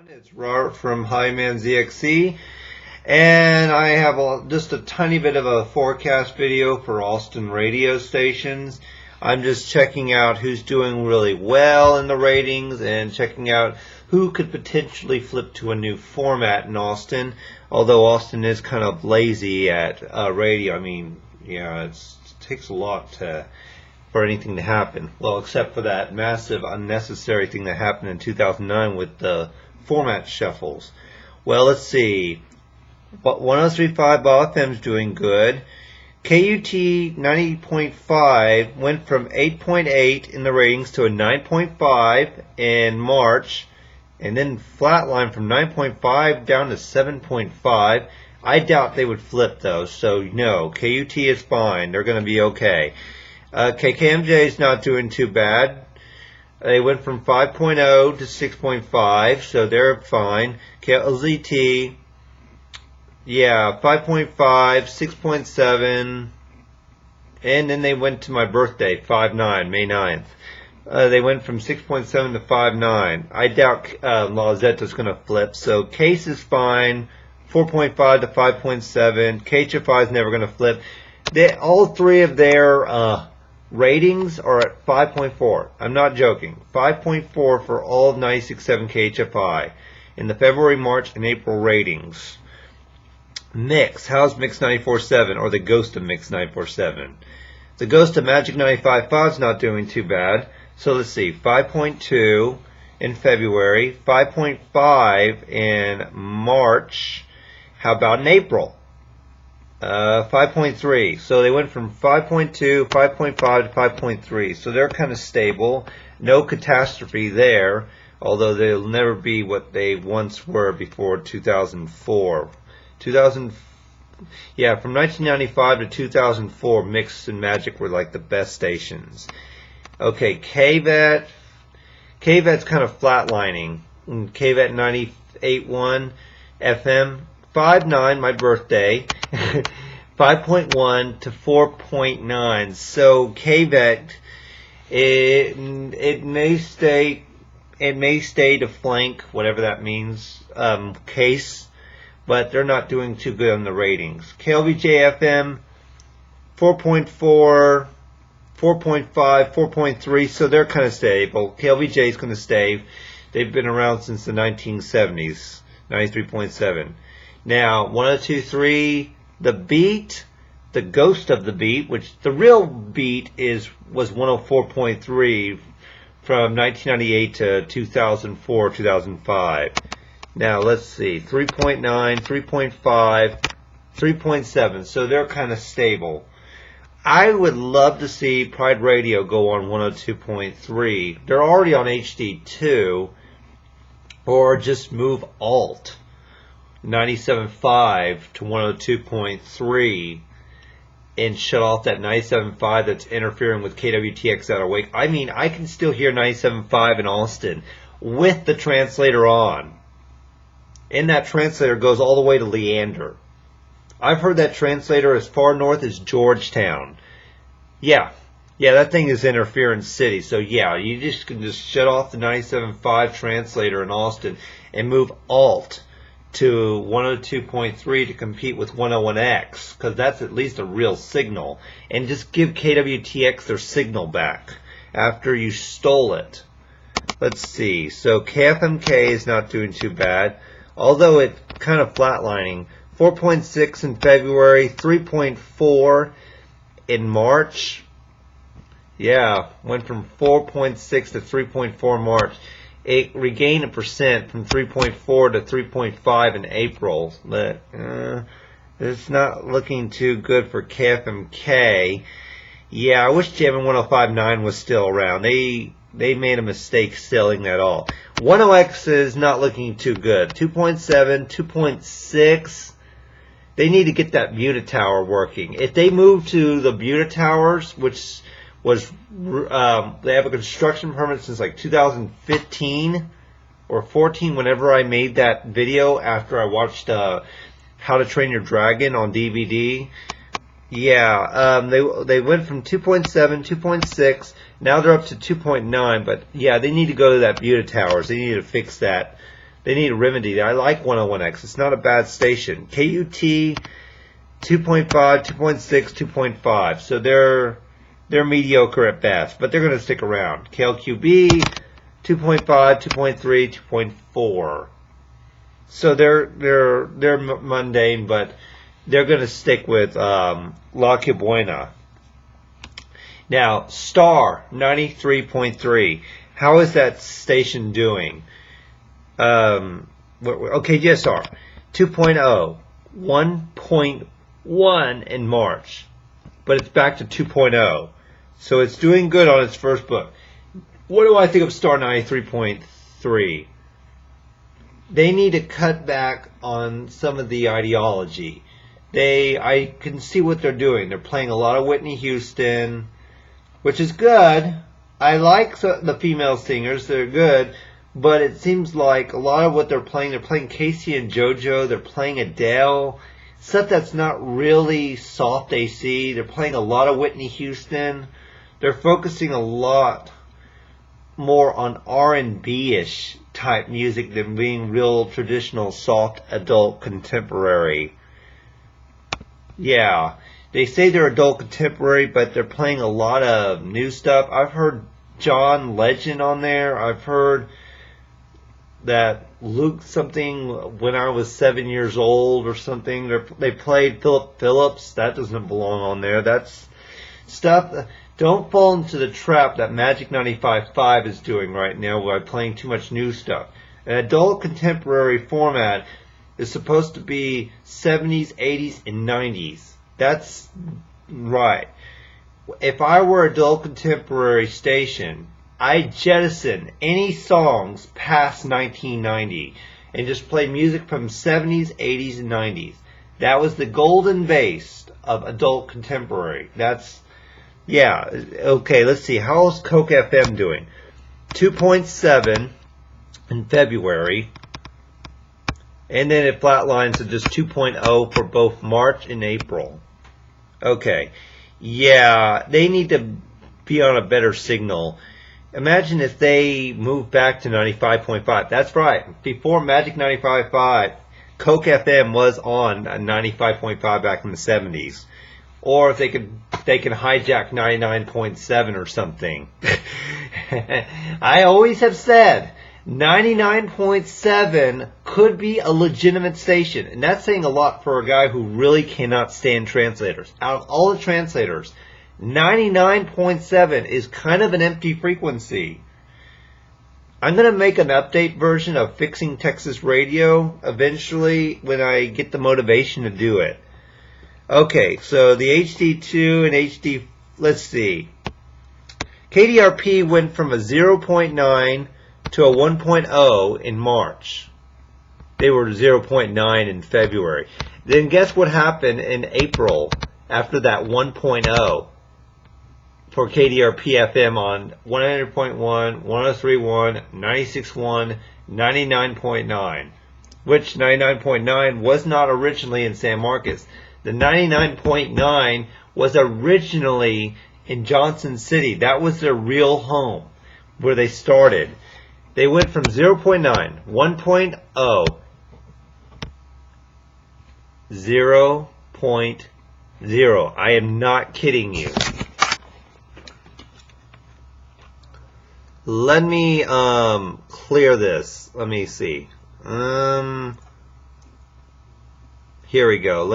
It's Robert from Highman ZXE, and I have just a tiny bit of a forecast video for Austin radio stations. I'm just checking out who's doing really well in the ratings and checking out who could potentially flip to a new format in Austin, although Austin is kind of lazy at radio. I mean, yeah, it takes a lot for anything to happen. Well, except for that massive unnecessary thing that happened in 2009 with the format shuffles. Well, let's see. 103.5 Bob FM's doing good. KUT 90.5 went from 8.8 in the ratings to a 9.5 in March, and then flatlined from 9.5 down to 7.5. I doubt they would flip though, so no, KUT is fine. They're going to be okay. KKMJ is not doing too bad. They went from 5.0 to 6.5, so they're fine. KLZT, yeah, 5.5, 6.7, and then they went to my birthday, 5/9, May 9th. They went from 6.7 to 5/9. I doubt La Zeta's going to flip, so Case is fine, 4.5 to 5.7. KHFI is never going to flip. All three of their ratings are at 5.4. I'm not joking. 5.4 for all of 96.7 KHFI in the February, March, and April ratings. Mix. How's Mix 94.7 or the Ghost of Mix 94.7? The Ghost of Magic 95.5 is not doing too bad. So let's see. 5.2 in February. 5.5 in March. How about in April? 5.3. So they went from 5.2, 5.5 to 5.3. So they're kind of stable. No catastrophe there, although they'll never be what they once were before 2004. Yeah, from 1995 to 2004, Mix and Magic were like the best stations. Okay, KVET. KVET's kind of flatlining. KVET 98.1 FM. 5/9, my birthday, 5.1 to 4.9. So KVET, it may stay to flank, whatever that means, Case, but they're not doing too good on the ratings. KLVJ FM, 4.4, 4.5, 4.3. So they're kind of stable. KLVJ is going to stay. They've been around since the 1970s. 93.7. Now, 102.3, The Beat, the Ghost of the Beat, which the real beat was 104.3 from 1998 to 2004, 2005. Now, let's see, 3.9, 3.5, 3.7. So they're kind of stable. I would love to see Pride Radio go on 102.3. They're already on HD2, or just move alt. 97.5 to 102.3 and shut off that 97.5 that's interfering with KWTX out of Wake. I mean, I can still hear 97.5 in Austin with the translator on. And that translator goes all the way to Leander. I've heard that translator as far north as Georgetown. Yeah, that thing is Interference City. So yeah, you just can just shut off the 97.5 translator in Austin and move alt to 102.3 to compete with 101X, because that's at least a real signal, and just give KWTX their signal back after you stole it. Let's see. So KFMK is not doing too bad, although it's kind of flatlining. 4.6 in February, 3.4 in March. Yeah, went from 4.6 to 3.4 in March. It regained 1% from 3.4 to 3.5 in April, but it's not looking too good for KFMK. Yeah, I wish Jammin' 105.9 was still around. They made a mistake selling that all. 10X is not looking too good. 2.7, 2.6. They need to get that Buda Tower working. If they move to the Buda Towers, which was they have a construction permit since like 2015 or 14, whenever I made that video after I watched How to Train Your Dragon on DVD. Yeah, they went from 2.7, 2.6, now they're up to 2.9, but yeah, they need to go to that Buda Towers. They need to fix that They need a remedy. I like 101X. It's not a bad station. KUT 2.5, 2.6, 2.5. So they're mediocre at best, but they're going to stick around. KLQB 2.5, 2.3, 2.4. So they're mundane, but they're going to stick with La Que Buena. Now, Star 93.3. How is that station doing? Okay, GSR 2.0, 1.1 in March, but it's back to 2.0. So it's doing good on its first book. What do I think of Star 93.3? They need to cut back on some of the ideology. I can see what they're doing. They're playing a lot of Whitney Houston, which is good. I like the female singers. They're good. But it seems like a lot of what they're playing Casey and JoJo, they're playing Adele, stuff that's not really soft AC. They're playing a lot of Whitney Houston. They're focusing a lot more on R&B-ish type music than being real traditional soft adult contemporary. Yeah, they say they're adult contemporary, but they're playing a lot of new stuff. I've heard John Legend on there. I've heard that Luke something when I was 7 years old or something. They played Philip Phillips. That doesn't belong on there. That's stuff. Don't fall into the trap that Magic 95.5 is doing right now by playing too much new stuff. An adult contemporary format is supposed to be 70s, 80s, and 90s. That's right. If I were adult contemporary station, I jettison any songs past 1990 and just play music from 70s, 80s, and 90s. That was the golden base of adult contemporary. Yeah, okay, let's see. How's Coke FM doing? 2.7 in February. And then it flatlines to just 2.0 for both March and April. Okay. Yeah, they need to be on a better signal. Imagine if they move back to 95.5. That's right. Before Magic 95.5, Coke FM was on 95.5 back in the 70s. Or if they can hijack 99.7 or something. I always have said 99.7 could be a legitimate station. And that's saying a lot for a guy who really cannot stand translators. Out of all the translators, 99.7 is kind of an empty frequency. I'm going to make an update version of Fixing Texas Radio eventually when I get the motivation to do it. Okay, so the HD2 and HD, let's see. KDRP went from a 0.9 to a 1.0 in March. They were 0.9 in February. Then guess what happened in April after that 1.0 for KDRP FM on 100.1, 103.1, 96.1, 99.9, which 99.9 was not originally in San Marcos. The 99.9 was originally in Johnson City. That was their real home, where they started. They went from 0.9, 1.0, 0.0. I am not kidding you. Let me clear this. Let me see. Here we go.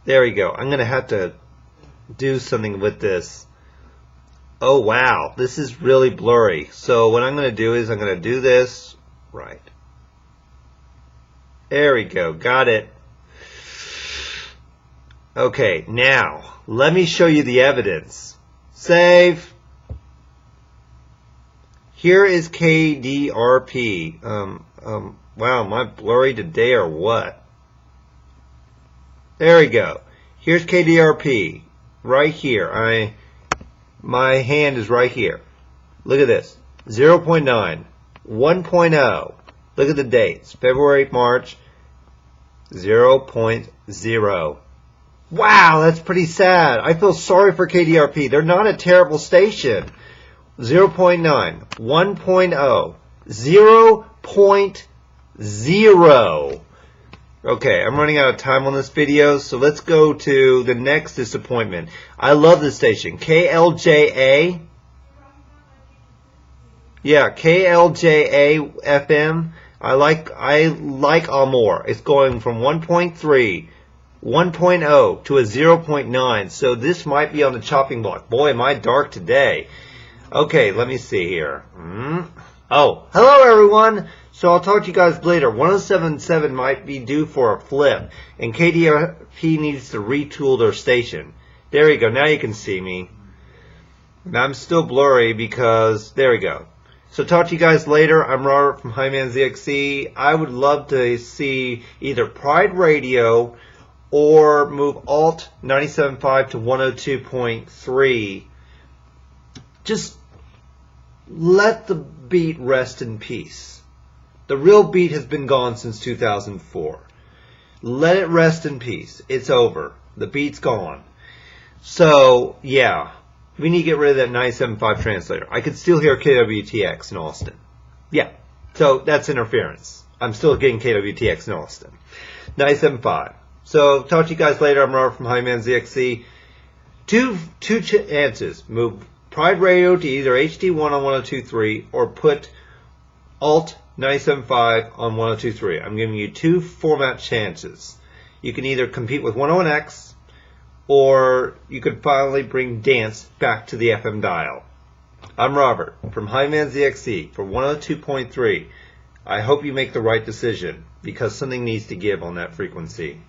There we go. I'm going to have to do something with this. Oh, wow. This is really blurry. So what I'm going to do is I'm going to do this. Right. There we go. Got it. Okay. Now, let me show you the evidence. Save. Here is KDRP. Wow, am I blurry today or what? There we go. Here's KDRP. Right here. My hand is right here. Look at this. 0.9. 1.0. Look at the dates. February, March. 0.0. Wow, that's pretty sad. I feel sorry for KDRP. They're not a terrible station. 0.9. 1.0. 0.0. 1.0. Okay, I'm running out of time on this video, so let's go to the next disappointment. I love this station, KLJA. Yeah, KLJA FM. I like Amor. It's going from 1.3, 1.0 to a 0.9. So this might be on the chopping block. Boy, am I dark today. Okay, let me see here. Oh, hello everyone. So I'll talk to you guys later. 107.7 might be due for a flip, and KDRP needs to retool their station. There you go. Now you can see me. Now I'm still blurry because there we go. So talk to you guys later. I'm Robert from Highman ZXC. I would love to see either Pride Radio or move Alt 97.5 to 102.3. Just let the beat rest in peace. The real beat has been gone since 2004. Let it rest in peace. It's over. The beat's gone. So, yeah. We need to get rid of that 97.5 translator. I could still hear KWTX in Austin. Yeah. So, that's interference. I'm still getting KWTX in Austin. 97.5. So, talk to you guys later. I'm Robert from Highman ZXC. Two chances. Move Pride Radio to either HD1 on 102.3 or put Alt 97.5 on 102.3. I'm giving you two format chances. You can either compete with 101X, or you could finally bring dance back to the FM dial. I'm Robert from Highman ZXC for 102.3. I hope you make the right decision, because something needs to give on that frequency.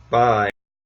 Bye.